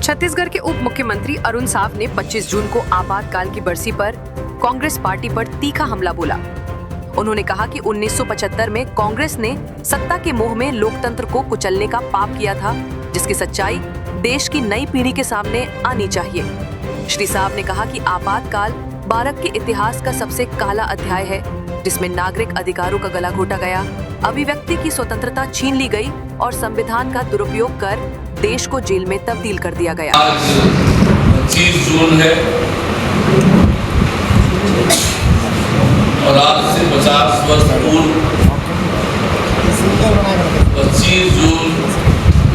छत्तीसगढ़ के उप मुख्यमंत्री अरुण साव ने 25 जून को आपातकाल की बरसी पर कांग्रेस पार्टी पर तीखा हमला बोला। उन्होंने कहा कि 1975 में कांग्रेस ने सत्ता के मोह में लोकतंत्र को कुचलने का पाप किया था, जिसकी सच्चाई देश की नई पीढ़ी के सामने आनी चाहिए। श्री साव ने कहा कि आपातकाल भारत के इतिहास का सबसे काला अध्याय है, जिसमें नागरिक अधिकारों का गला घोटा गया, अभिव्यक्ति की स्वतंत्रता छीन ली गई और संविधान का दुरुपयोग कर देश को जेल में तब्दील कर दिया गया। आज 25 जून है और आज से 50 वर्ष पूर्व 25 जून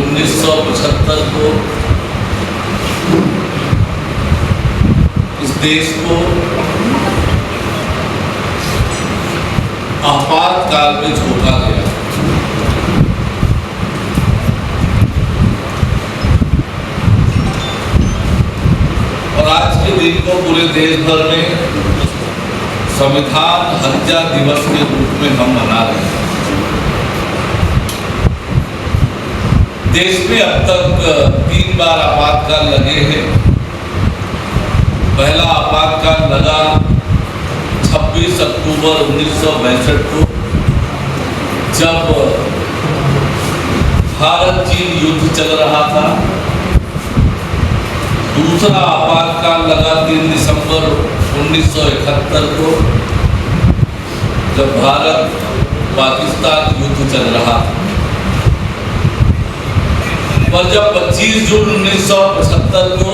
1975 को इस देश को आपातकाल में झोंका गया। और आज के दिन को पूरे देश भर में संविधान हत्या दिवस के रूप में हम मना रहे हैं। देश में अब तक 3 बार आपातकाल लगे हैं। पहला आपातकाल लगा 26 अक्टूबर 1962 को, जब भारत चीन युद्ध चल रहा था। दूसरा आपातकाल लगा 3 दिसंबर 1971 को, जब भारत पाकिस्तान युद्ध चल रहा था। पर जब 25 जून 1975 को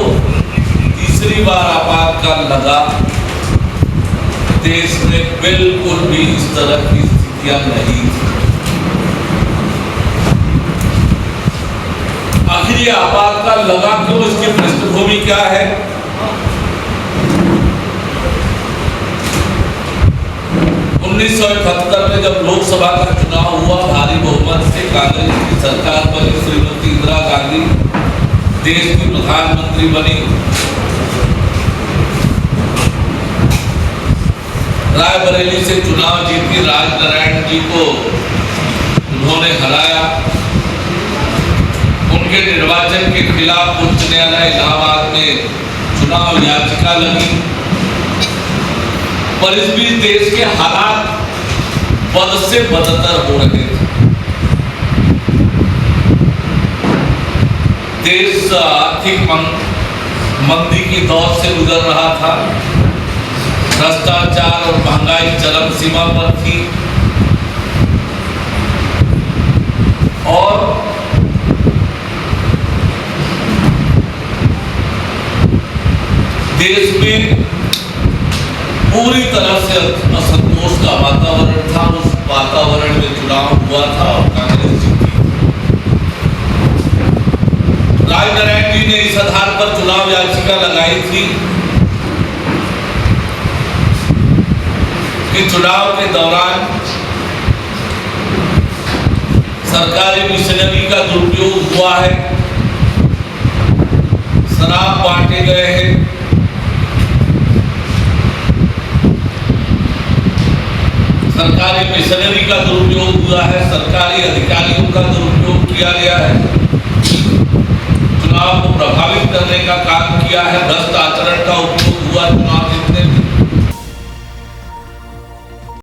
तीसरी बार आपातकाल लगा, देश में बिल्कुल भी इस तरह की स्थितियां नहीं थी। आखिर ये आपातकाल लगा क्यों, इसकी पृष्ठभूमि क्या है? उन्नीस में जब लोकसभा का चुनाव हुआ, भारी बहुमत से कांग्रेस की सरकार बनी, श्रीमती इंदिरा गांधी देश की प्रधानमंत्री बनी। रायबरेली से चुनाव जीती, राजनारायण जी को उन्होंने हराया। उनके निर्वाचन के खिलाफ उच्च न्यायालय इलाहाबाद में चुनाव याचिका लगी। पर इस बीच देश के हालात बद से बदतर हो रहे थे। देश आर्थिक मंदी की दौर से गुजर रहा था। भ्रष्टाचार और महंगाई चरम सीमा पर थी और देश में पूरी तरह से असंतोष का वातावरण था। उस वातावरण में चुनाव हुआ था और कांग्रेस जीती। राजनारायण जी ने इस आधार पर चुनाव याचिका लगाई थी कि चुनाव के दौरान सरकारी मिशनरी का दुरुपयोग हुआ है, शराब बांटे गए हैं, सरकारी मिशनरी का दुरुपयोग हुआ है, सरकारी अधिकारियों का दुरुपयोग किया गया है, चुनाव को प्रभावित करने का काम किया है, भ्रष्ट आचरण का उपयोग हुआ चुनाव